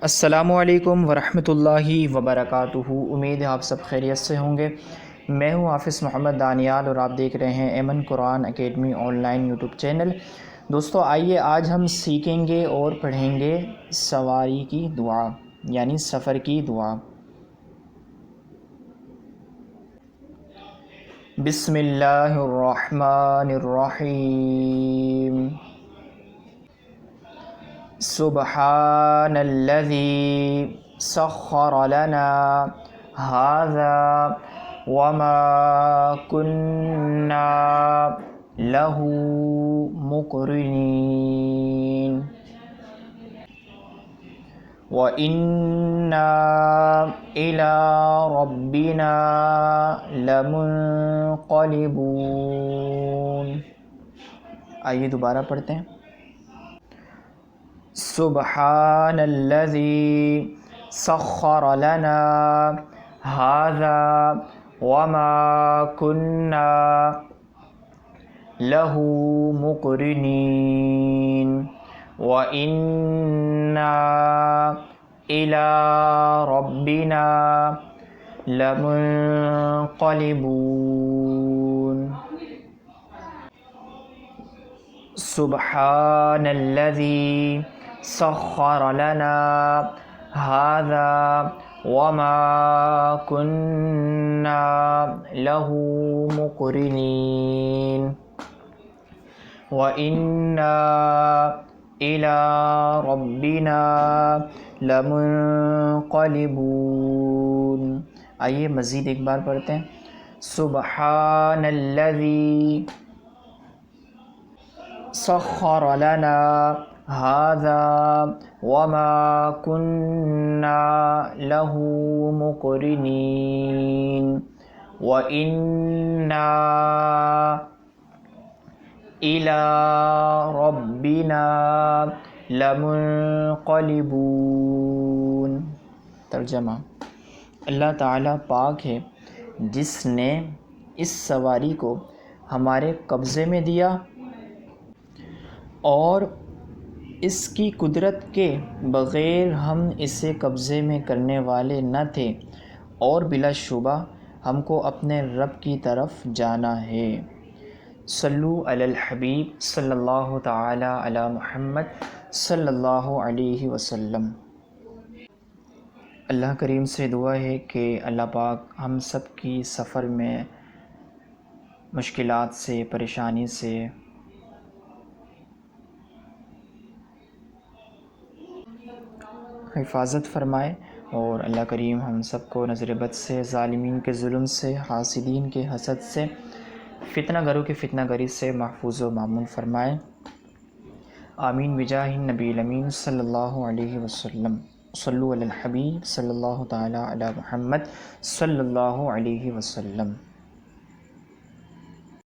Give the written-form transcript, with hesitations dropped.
السلام علیکم ورحمۃ اللہ وبرکاتہ۔ امید ہے آپ سب خیریت سے ہوں گے۔ میں ہوں حافظ محمد دانیال اور آپ دیکھ رہے ہیں Aiman Quran academy online YouTube چینل۔ دوستو آئیے آج ہم سیکھیں گے اور پڑھیں گے سواری کی دعا یعنی سفر کی دعا۔ بسم اللہ الرحمن الرحیم۔ سبحان الذي سخر لنا هذا وما كنا له مقرنين وإنا إلى ربنا لمنقلبون۔ آئیے دوبارہ پڑھتے ہیں۔ سبحان الذي سخر لنا هذا وما كنا له مقرنين وإنا إلى ربنا لمنقلبون۔ سبحان الذي سخر لنا هذا وما كنا له مقرنين وإنا إلى ربنا لمنقلبون۔ آئیے مزید ایک بار پڑھتے ہیں۔ سبحان الذي سخر لنا هذا وما كنا له مقرنين وإنا إلى ربنا لمنقلبون۔ ترجمہ: اللہ تعالیٰ پاک ہے جس نے اس سواری کو ہمارے قبضے میں دیا اور اس کی قدرت کے بغیر ہم اسے قبضے میں کرنے والے نہ تھے، اور بلا شبہ ہم کو اپنے رب کی طرف جانا ہے۔ صلو علی الحبیب صلی اللہ تعالی علی محمد صلی اللہ علیہ وسلم۔ اللہ کریم سے دعا ہے کہ اللہ پاک ہم سب کی سفر میں مشکلات سے، پریشانی سے حفاظت فرمائے، اور اللہ کریم ہم سب کو نظر بد سے، ظالمین کے ظلم سے، حاسدین کے حسد سے، فتنہ گروں کی فتنہ گری سے محفوظ و مامون فرمائے۔ آمین بجاہ النبی الامین صلی اللہ علیہ وسلم۔ صلو علی الحبیب صلی اللہ تعالی علی محمد صلی اللہ علیہ وسلم۔